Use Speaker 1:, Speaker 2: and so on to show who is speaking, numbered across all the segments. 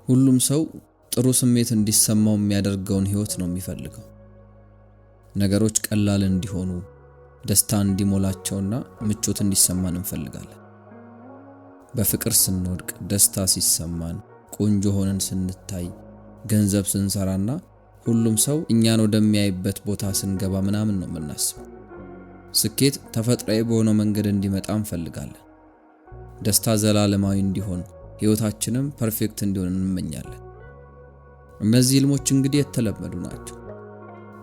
Speaker 1: ሁሉም ሰው ጥሩ ስሜት እንዲሰማው የሚያደርገውን ህይወት ነው የሚፈልገው። ነገሮች ቀላል እንዲሆኑ፣ ደስታ እንዲሞላቸውና ምቾት እንዲሰማን እንፈልጋለን። በፍቅር ስንወድቅ፣ ደስታ ሲሰማን፣ ቆንጆ ሆነን ስንታይ፣ ገንዘብ ስንሰራና ሁሉም ሰው እኛን ወደሚያይበት ቦታ ስንገባ ምናምን ነው የምናስበው። ስኬት ተፈጥሯዊ በሆነ መንገድ እንዲመጣ እንፈልጋለን። ደስታ ዘላለማዊ እንዲሆን፣ ህይወታችንም ፐርፌክት እንዲሆን እንመኛለን። እነዚህ ህልሞች እንግዲህ የተለመዱ ናቸው።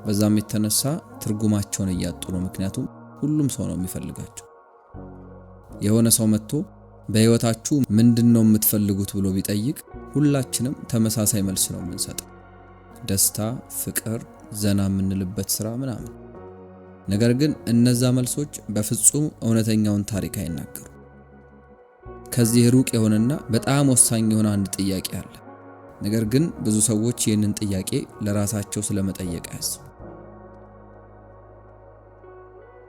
Speaker 1: በዛም የተነሳ ትርጉማቸውን እያጡ ነው። ምክንያቱም ሁሉም ሰው ነው የሚፈልጋቸው። የሆነ ሰው መጥቶ በህይወታችሁ ምንድነው የምትፈልጉት ብሎ ቢጠይቅ ሁላችንም ተመሳሳይ መልስ ነው የምንሰጠው። ደስታ፣ ፍቅር፣ ዘና የምንልበት ስራ ምናምን። ነገር ግን እነዛ መልሶች በፍጹም እውነተኛውን ታሪክ አይናገሩ። ከዚህ ሩቅ የሆነና በጣም ወሳኝ የሆነ አንድ ጥያቄ አለ። ነገር ግን ብዙ ሰዎች ይህንን ጥያቄ ለራሳቸው ስለመጠየቅ አያስቡ።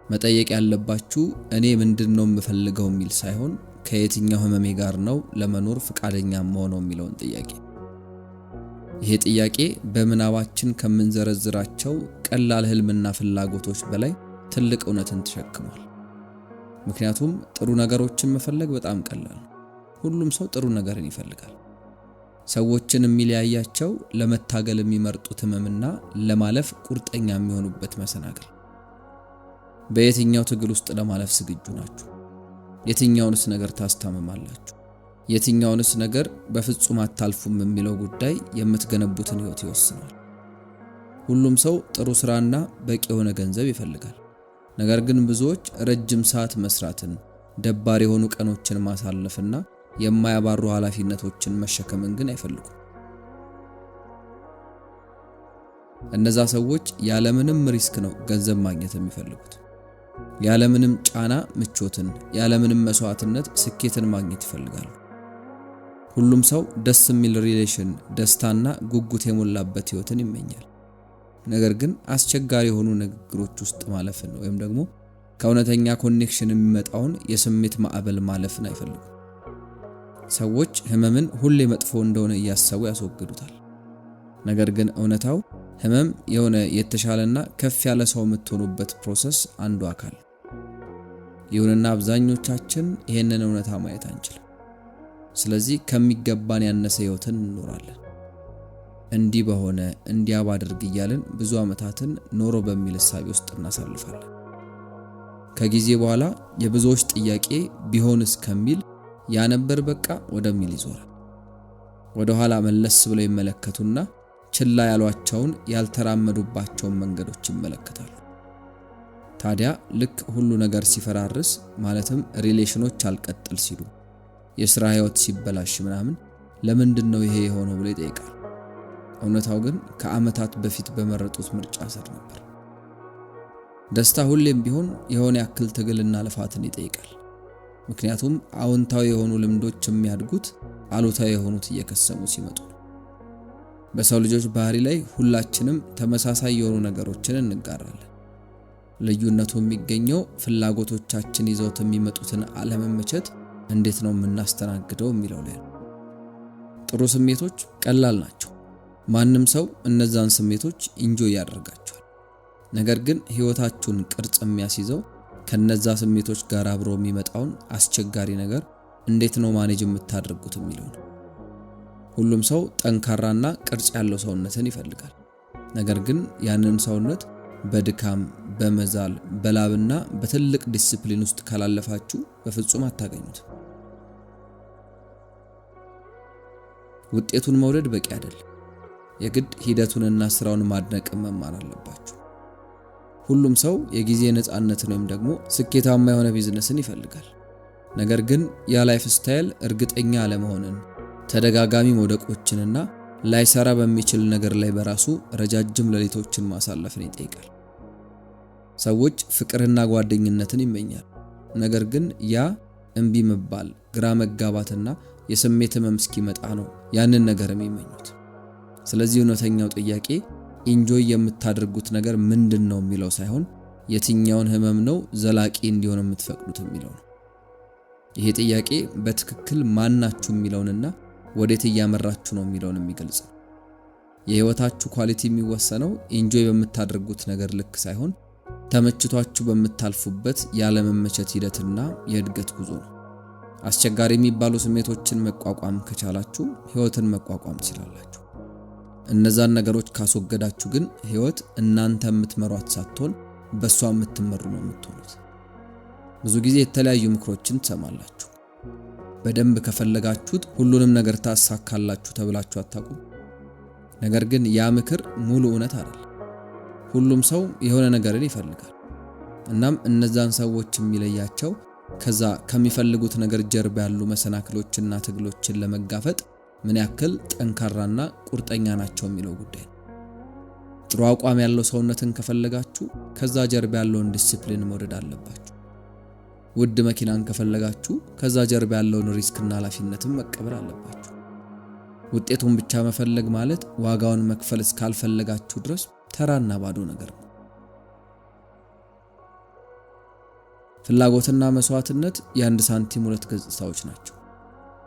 Speaker 1: መጠየቅ ያለባችሁ እኔ ምንድነው የምፈልገው የሚል ሳይሆን ከየትኛው ህመሜ ጋር ነው ለመኖር ፍቃደኛ መሆነው የሚለውን ጥያቄ። ይሄ ጥያቄ በምናባችን ከምንዘረዝራቸው ቀላል ህልምና ፍላጎቶች በላይ ትልቅ እውነትን ተሸክሟል። ምክንያቱም ጥሩ ነገሮችን መፈለግ በጣም ቀላል ነው። ሁሉም ሰው ጥሩ ነገርን ይፈልጋል። ሰዎችን የሚለያያቸው ለመታገል የሚመርጡት ህመምና ለማለፍ ቁርጠኛ የሚሆኑበት መሰናክል። በየትኛው ትግል ውስጥ ለማለፍ ዝግጁ ናችሁ? የትኛውንስ ነገር ታስታምማላችሁ? የትኛውንስ ነገር በፍጹም አታልፉም የሚለው ጉዳይ የምትገነቡትን ህይወት ይወስናል። ሁሉም ሰው ጥሩ ስራና በቂ የሆነ ገንዘብ ይፈልጋል። ነገር ግን ብዙዎች ረጅም ሰዓት መስራትን፣ ደባሪ የሆኑ ቀኖችን ማሳለፍና የማያባሩ ኃላፊነቶችን መሸከምን ግን አይፈልጉም። እነዛ ሰዎች ያለምንም ሪስክ ነው ገንዘብ ማግኘት የሚፈልጉት። ያለምንም ጫና ምቾትን፣ ያለምንም መስዋዕትነት ስኬትን ማግኘት ይፈልጋሉ። ሁሉም ሰው ደስ የሚል ሪሌሽን፣ ደስታና ጉጉት የሞላበት ህይወትን ይመኛል። ነገር ግን አስቸጋሪ የሆኑ ንግግሮች ውስጥ ማለፍን ወይም ደግሞ ከእውነተኛ ኮኔክሽን የሚመጣውን የስሜት ማዕበል ማለፍን አይፈልጉም። ሰዎች ህመምን ሁሌ መጥፎ እንደሆነ እያሰቡ ያስወግዱታል። ነገር ግን እውነታው ህመም የሆነ የተሻለና ከፍ ያለ ሰው የምትሆኑበት ፕሮሰስ አንዱ አካል። ይሁንና አብዛኞቻችን ይሄንን እውነታ ማየት አንችልም። ስለዚህ ከሚገባን ያነሰ ህይወትን እንኖራለን። እንዲህ በሆነ እንዲያ ባድርግ እያልን ብዙ ዓመታትን ኖሮ በሚል እሳቤ ውስጥ እናሳልፋለን። ከጊዜ በኋላ የብዙዎች ጥያቄ ቢሆንስ ከሚል ያነበር በቃ ወደሚል ይዞራል። ወደ ኋላ መለስ ብለው ይመለከቱና ችላ ያሏቸውን ያልተራመዱባቸውን መንገዶች ይመለከታሉ። ታዲያ ልክ ሁሉ ነገር ሲፈራርስ፣ ማለትም ሪሌሽኖች አልቀጥል ሲሉ፣ የሥራ ህይወት ሲበላሽ ምናምን ለምንድነው ይሄ የሆነው ብሎ ይጠይቃል። እውነታው ግን ከዓመታት በፊት በመረጡት ምርጫ ስር ነበር። ደስታ ሁሌም ቢሆን የሆነ ያክል ትግልና ልፋትን ይጠይቃል። ምክንያቱም አዎንታዊ የሆኑ ልምዶች የሚያድጉት አሉታዊ የሆኑት እየከሰሙ ሲመጡ ነው። በሰው ልጆች ባህሪ ላይ ሁላችንም ተመሳሳይ የሆኑ ነገሮችን እንጋራለን። ልዩነቱ የሚገኘው ፍላጎቶቻችን ይዘውት የሚመጡትን አለመመቸት እንዴት ነው የምናስተናግደው የሚለው ላይ ነው። ጥሩ ስሜቶች ቀላል ናቸው። ማንም ሰው እነዛን ስሜቶች ኢንጆይ ያደርጋቸዋል። ነገር ግን ህይወታችሁን ቅርጽ የሚያስይዘው ከነዛ ስሜቶች ጋር አብሮ የሚመጣውን አስቸጋሪ ነገር እንዴት ነው ማኔጅ የምታደርጉት የሚለው ነው። ሁሉም ሰው ጠንካራና ቅርጽ ያለው ሰውነትን ይፈልጋል። ነገር ግን ያንን ሰውነት በድካም፣ በመዛል፣ በላብና በትልቅ ዲሲፕሊን ውስጥ ካላለፋችሁ በፍጹም አታገኙት። ውጤቱን መውደድ በቂ አይደለም። የግድ ሂደቱንና ስራውን ማድነቅ መማር አለባችሁ። ሁሉም ሰው የጊዜ ነፃነትን ወይም ደግሞ ስኬታማ የሆነ ቢዝነስን ይፈልጋል። ነገር ግን ያ ላይፍ ስታይል እርግጠኛ አለመሆንን፣ ተደጋጋሚ መውደቆችንና ላይሰራ በሚችል ነገር ላይ በራሱ ረጃጅም ሌሊቶችን ማሳለፍን ይጠይቃል። ሰዎች ፍቅርና ጓደኝነትን ይመኛሉ። ነገር ግን ያ እንቢ መባል፣ ግራ መጋባትና የስሜት ህመም እስኪመጣ ነው ያንን ነገር የሚመኙት። ስለዚህ እውነተኛው ጥያቄ ኢንጆይ የምታደርጉት ነገር ምንድነው የሚለው ሳይሆን የትኛውን ህመም ነው ዘላቂ እንዲሆን የምትፈቅዱት የሚለው ነው። ይሄ ጥያቄ በትክክል ማናችሁ የሚለውንና ወዴት እያመራችሁ ነው የሚለውን የሚገልጽ ነው። የህይወታችሁ ኳሊቲ የሚወሰነው ኢንጆይ በምታደርጉት ነገር ልክ ሳይሆን ተመችቷችሁ በምታልፉበት ያለመመቸት ሂደትና የእድገት ጉዞ ነው። አስቸጋሪ የሚባሉ ስሜቶችን መቋቋም ከቻላችሁ ህይወትን መቋቋም ትችላላችሁ። እነዛን ነገሮች ካስወገዳችሁ ግን ህይወት እናንተ የምትመሯት ሳትሆን በሷ የምትመሩ ነው የምትሆኑት። ብዙ ጊዜ የተለያዩ ምክሮችን ትሰማላችሁ። በደንብ ከፈለጋችሁት ሁሉንም ነገር ታሳካላችሁ ተብላችሁ አታውቁም? ነገር ግን ያ ምክር ሙሉ እውነት አይደለም። ሁሉም ሰው የሆነ ነገርን ይፈልጋል። እናም እነዛን ሰዎች የሚለያቸው ከዛ ከሚፈልጉት ነገር ጀርባ ያሉ መሰናክሎችና ትግሎችን ለመጋፈጥ ምን ያክል ጠንካራና ቁርጠኛ ናቸው የሚለው ጉዳይ ነው። ጥሩ አቋም ያለው ሰውነትን ከፈለጋችሁ ከዛ ጀርባ ያለውን ዲሲፕሊን መውደድ አለባችሁ። ውድ መኪናን ከፈለጋችሁ ከዛ ጀርባ ያለውን ሪስክና ኃላፊነትን መቀበል አለባችሁ። ውጤቱን ብቻ መፈለግ ማለት ዋጋውን መክፈል እስካልፈለጋችሁ ድረስ ተራና ባዶ ነገር ነው። ፍላጎትና መስዋዕትነት የአንድ ሳንቲም ሁለት ገጽታዎች ናቸው።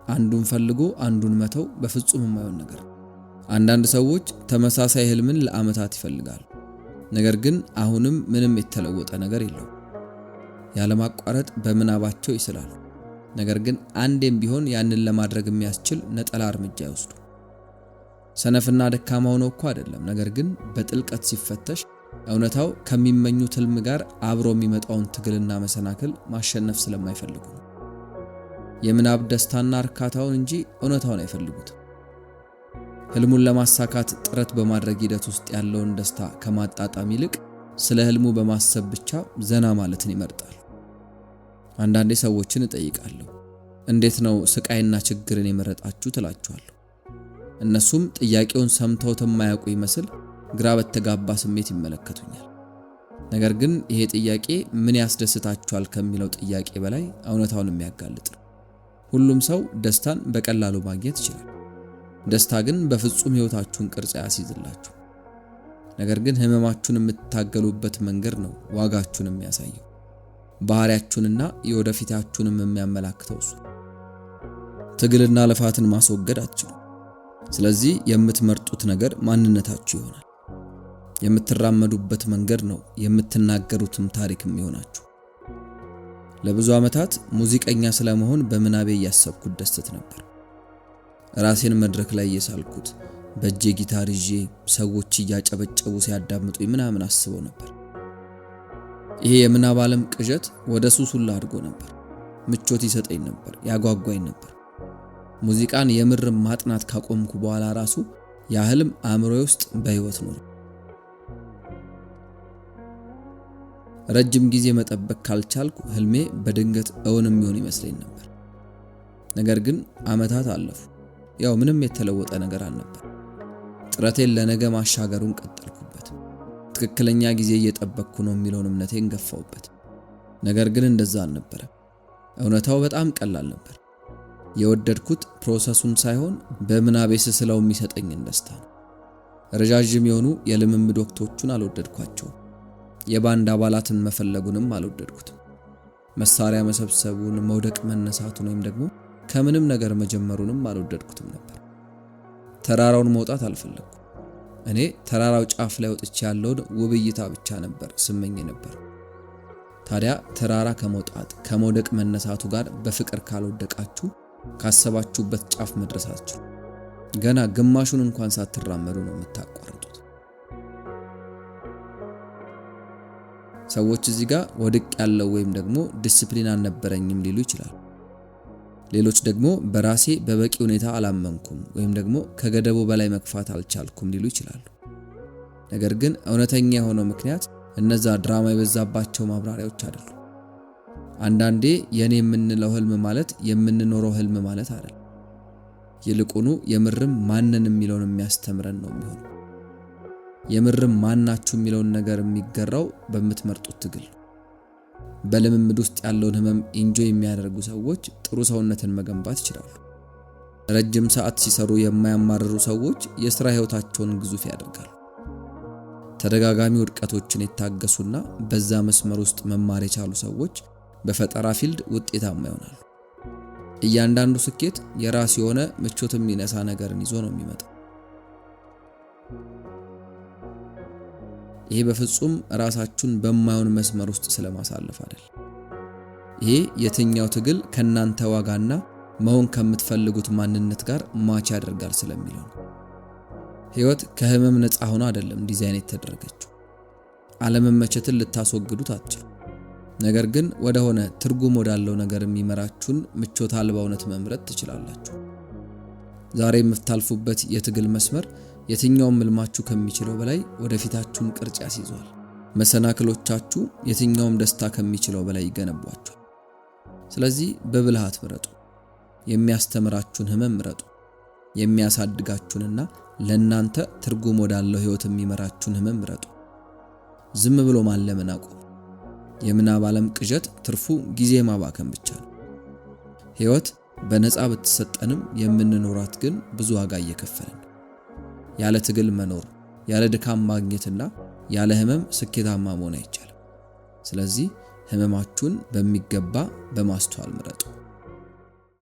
Speaker 1: አንዱን ፈልጎ አንዱን መተው በፍጹም የማይሆን ነገር ነው። አንዳንድ ሰዎች ተመሳሳይ ህልምን ለዓመታት ይፈልጋሉ። ነገር ግን አሁንም ምንም የተለወጠ ነገር የለውም። ያለማቋረጥ በምናባቸው ይስላሉ። ነገር ግን አንዴም ቢሆን ያንን ለማድረግ የሚያስችል ነጠላ እርምጃ ይወስዱ። ሰነፍና ደካማ ሆነው እኮ አይደለም፣ ነገር ግን በጥልቀት ሲፈተሽ እውነታው ከሚመኙት ህልም ጋር አብሮ የሚመጣውን ትግልና መሰናክል ማሸነፍ ስለማይፈልጉ ነው። የምናብ ደስታና እርካታውን እንጂ እውነታውን አይፈልጉት። ህልሙን ለማሳካት ጥረት በማድረግ ሂደት ውስጥ ያለውን ደስታ ከማጣጣም ይልቅ ስለ ህልሙ በማሰብ ብቻ ዘና ማለትን ይመርጣሉ። አንዳንዴ ሰዎችን እጠይቃለሁ፣ እንዴት ነው ስቃይና ችግርን የመረጣችሁ ትላችኋለሁ። እነሱም ጥያቄውን ሰምተውት የማያውቁ ይመስል ግራ በተጋባ ስሜት ይመለከቱኛል። ነገር ግን ይሄ ጥያቄ ምን ያስደስታችኋል ከሚለው ጥያቄ በላይ እውነታውን የሚያጋልጥ ነው። ሁሉም ሰው ደስታን በቀላሉ ማግኘት ይችላል። ደስታ ግን በፍጹም ህይወታችሁን ቅርጽ ያስይዝላችሁ። ነገር ግን ህመማችሁን የምትታገሉበት መንገድ ነው ዋጋችሁን የሚያሳየው። ባህሪያችሁንና የወደፊታችሁንም የሚያመላክተው እሱ። ትግልና ልፋትን ማስወገድ አትችሉም። ስለዚህ የምትመርጡት ነገር ማንነታችሁ ይሆናል። የምትራመዱበት መንገድ ነው የምትናገሩትም ታሪክም ይሆናችሁ። ለብዙ ዓመታት ሙዚቀኛ ስለመሆን በምናቤ እያሰብኩት ደስት ነበር። ራሴን መድረክ ላይ እየሳልኩት በእጄ ጊታር ይዤ ሰዎች እያጨበጨቡ ሲያዳምጡኝ ምናምን አስበው ነበር። ይሄ የምናብ ዓለም ቅዠት ወደ ሱሱላ አድርጎ ነበር። ምቾት ይሰጠኝ ነበር፣ ያጓጓኝ ነበር። ሙዚቃን የምር ማጥናት ካቆምኩ በኋላ ራሱ ያህልም አእምሮዬ ውስጥ በህይወት ኖረ። ረጅም ጊዜ መጠበቅ ካልቻልኩ ህልሜ በድንገት እውን የሚሆን ይመስለኝ ነበር። ነገር ግን ዓመታት አለፉ። ያው ምንም የተለወጠ ነገር አልነበር። ጥረቴን ለነገ ማሻገሩን ቀጠልኩበት። ትክክለኛ ጊዜ እየጠበቅኩ ነው የሚለውን እምነቴን ገፋውበት። ነገር ግን እንደዛ አልነበረ። እውነታው በጣም ቀላል ነበር። የወደድኩት ፕሮሰሱን ሳይሆን በምናቤ ስስለው የሚሰጠኝን ደስታ ነው። ረጃጅም የሆኑ የልምምድ ወቅቶቹን አልወደድኳቸውም። የባንድ አባላትን መፈለጉንም አልወደድኩትም። መሳሪያ መሰብሰቡን፣ መውደቅ መነሳቱን ወይም ደግሞ ከምንም ነገር መጀመሩንም አልወደድኩትም ነበር። ተራራውን መውጣት አልፈለኩም። እኔ ተራራው ጫፍ ላይ ወጥቼ ያለውን ውብ እይታ ብቻ ነበር ስመኝ ነበር። ታዲያ ተራራ ከመውጣት ከመውደቅ መነሳቱ ጋር በፍቅር ካልወደቃችሁ ካሰባችሁበት ጫፍ መድረሳችሁ ገና ግማሹን እንኳን ሳትራመዱ ነው የምታቋርጡት። ሰዎች እዚህ ጋር ወድቅ ያለው ወይም ደግሞ ዲሲፕሊን አልነበረኝም ሊሉ ይችላሉ። ሌሎች ደግሞ በራሴ በበቂ ሁኔታ አላመንኩም ወይም ደግሞ ከገደቡ በላይ መግፋት አልቻልኩም ሊሉ ይችላሉ። ነገር ግን እውነተኛ የሆነው ምክንያት እነዛ ድራማ የበዛባቸው ማብራሪያዎች አይደሉም። አንዳንዴ የኔ የምንለው ህልም ማለት የምንኖረው ህልም ማለት አይደለም። ይልቁኑ የምርም ማንን የሚለውን የሚያስተምረን ነው የሚሆነው። የምርም ማናችሁ የሚለውን ነገር የሚገራው በምትመርጡት ትግል። በልምምድ ውስጥ ያለውን ህመም ኢንጆይ የሚያደርጉ ሰዎች ጥሩ ሰውነትን መገንባት ይችላሉ። ረጅም ሰዓት ሲሰሩ የማያማርሩ ሰዎች የሥራ ህይወታቸውን ግዙፍ ያደርጋሉ። ተደጋጋሚ ውድቀቶችን የታገሱና በዛ መስመር ውስጥ መማር የቻሉ ሰዎች በፈጠራ ፊልድ ውጤታማ ይሆናሉ። እያንዳንዱ ስኬት የራስ የሆነ ምቾት የሚነሳ ነገርን ይዞ ነው የሚመጣው። ይሄ በፍጹም ራሳችሁን በማይሆን መስመር ውስጥ ስለማሳለፍ አይደል። ይሄ የትኛው ትግል ከናንተ ዋጋና መሆን ከምትፈልጉት ማንነት ጋር ማች ያደርጋል ስለሚለው ነው። ህይወት ከህመም ነፃ ሆኖ አይደለም ዲዛይን የተደረገችው። አለመመቸትን ልታስወግዱት አትችሉ። ነገር ግን ወደ ሆነ ትርጉም ወዳለው ነገር የሚመራችሁን ምቾት አልባ እውነት መምረጥ ትችላላችሁ። ዛሬ የምታልፉበት የትግል መስመር የትኛውም ህልማችሁ ከሚችለው በላይ ወደፊታችሁን ቅርጽ ያስይዟል። መሰናክሎቻችሁ የትኛውም ደስታ ከሚችለው በላይ ይገነቧችኋል። ስለዚህ በብልሃት ምረጡ። የሚያስተምራችሁን ህመም ምረጡ። የሚያሳድጋችሁንና ለናንተ ትርጉም ወዳለው ህይወት የሚመራችሁን ህመም ምረጡ። ዝም ብሎ ማለምን አቁሙ። የምናብ ዓለም ቅዠት ትርፉ ጊዜ ማባከን ብቻ ነው። ህይወት በነፃ ብትሰጠንም የምንኖራት ግን ብዙ ዋጋ እየከፈልን ነው። ያለ ትግል መኖር፣ ያለ ድካም ማግኘትና ያለ ህመም ስኬታማ መሆን አይቻልም። ስለዚህ ህመማችሁን በሚገባ በማስተዋል ምረጡ።